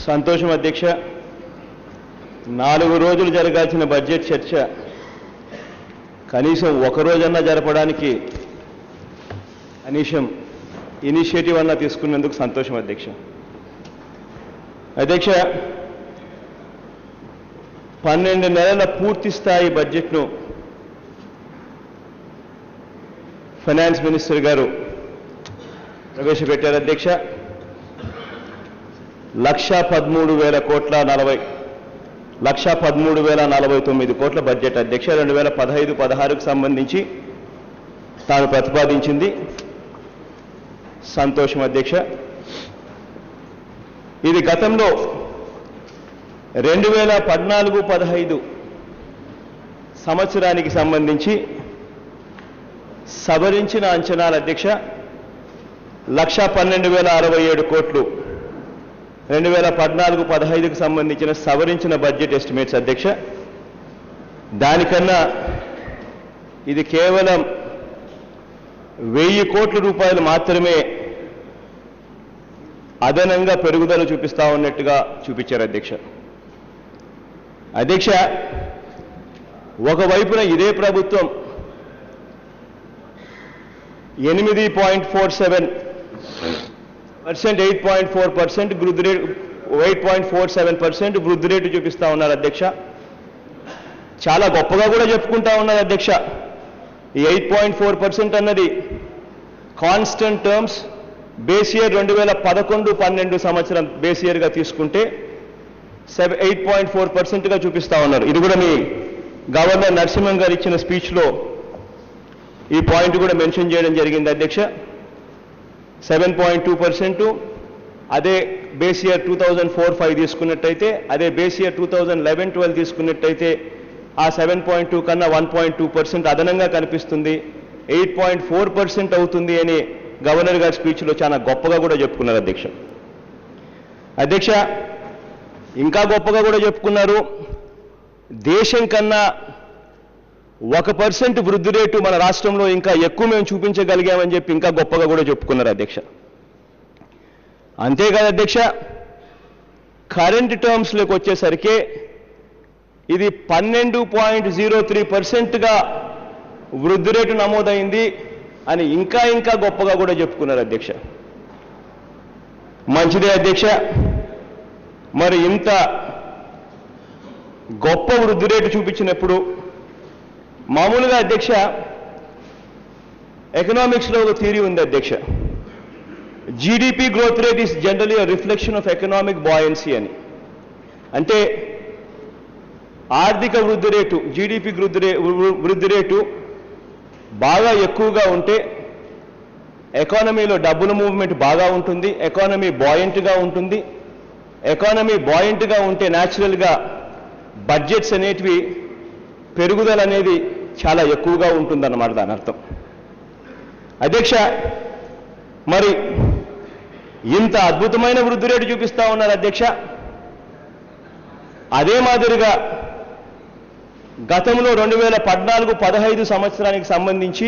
సంతోషం అధ్యక్ష. 4 రోజులు జరగాల్సిన బడ్జెట్ చర్చ కనీసం ఒక రోజన్నా జరపడానికి కనీసం ఇనిషియేటివ్ అన్నా తీసుకున్నందుకు సంతోషం అధ్యక్ష. అధ్యక్ష, 12 నెలల పూర్తి స్థాయి బడ్జెట్ను ఫైనాన్స్ మినిస్టర్ గారు ప్రవేశపెట్టారు అధ్యక్ష. 1,13,049 కోట్ల బడ్జెట్ అధ్యక్ష. 2015-16కు సంబంధించి తాను ప్రతిపాదించింది. సంతోషం అధ్యక్ష. ఇది గతంలో 2014-15 సంవత్సరానికి సంబంధించి సవరించిన అంచనాల అధ్యక్ష 1,12,067 కోట్లు 2014-15కు సంబంధించిన సవరించిన బడ్జెట్ ఎస్టిమేట్స్ అధ్యక్ష. దానికన్నా ఇది కేవలం 1,000 కోట్ల రూపాయలు మాత్రమే అదనంగా పెరుగుదల చూపిస్తా ఉన్నట్టుగా చూపించారు అధ్యక్ష. అధ్యక్ష, ఒకవైపున ఇదే ప్రభుత్వం 8.47% 8.4% వృద్ధి రేటు 8.47% వృద్ధి రేటు చూపిస్తా ఉన్నారు అధ్యక్ష. చాలా గొప్పగా కూడా చెప్పుకుంటా ఉన్నారు అధ్యక్ష. ఈ 8.4% అన్నది కాన్స్టెంట్ టర్మ్స్ బేస్ ఇయర్ 2011-12 సంవత్సరం బేస్ ఇయర్గా తీసుకుంటే 8.4%గా చూపిస్తా ఉన్నారు. ఇది కూడా మీ గవర్నర్ నరసింహన్ గారు ఇచ్చిన స్పీచ్లో ఈ పాయింట్ కూడా మెన్షన్ చేయడం జరిగింది అధ్యక్ష. 7.2%. అదే బేస్ ఇయర్ 2004-05 తీసుకున్నట్టయితే, అదే బేస్ ఇయర్ 2011-12 తీసుకున్నట్టయితే ఆ 7.2 కన్నా 1.2% అదనంగా కనిపిస్తుంది. 8.4% అవుతుంది అని గవర్నర్ గారి స్పీచ్లో చాలా గొప్పగా కూడా చెప్పుకున్నారు అధ్యక్ష. అధ్యక్ష, ఇంకా గొప్పగా కూడా చెప్పుకున్నారు. దేశం కన్నా 1% వృద్ధి రేటు మన రాష్ట్రంలో ఇంకా ఎక్కువ మేము చూపించగలిగామని చెప్పి ఇంకా గొప్పగా కూడా చెప్పుకున్నారు అధ్యక్ష. అంతేకాదు అధ్యక్ష, కరెంట్ టర్మ్స్లోకి వచ్చేసరికి ఇది 12.03%గా వృద్ధి రేటు నమోదైంది అని ఇంకా గొప్పగా కూడా చెప్పుకున్నారు అధ్యక్ష. మంచిదే అధ్యక్ష. మరి ఇంత గొప్ప వృద్ధి రేటు చూపించినప్పుడు మామూలుగా అధ్యక్ష ఎకనామిక్స్లో ఒక థియరీ ఉంది అధ్యక్ష. GDP growth rate is generally a reflection of economic buoyancy అని. అంటే ఆర్థిక వృద్ధి రేటు, జీడిపి వృద్ధి రేటు బాగా ఎక్కువగా ఉంటే ఎకానమీలో డబ్బుల మూవ్మెంట్ బాగా ఉంటుంది, ఎకానమీ బాయింట్గా ఉంటుంది. ఎకానమీ బాయింట్గా ఉంటే న్యాచురల్గా బడ్జెట్స్ అనేటివి పెరుగుదల అనేది చాలా ఎక్కువగా ఉంటుందన్నమాట దాని అర్థం. అధ్యక్ష, మరి ఇంత అద్భుతమైన వృద్ధి రేటు చూపిస్తా ఉన్నారు అధ్యక్ష. అదే మాదిరిగా గతంలో 2014-15 సంవత్సరానికి సంబంధించి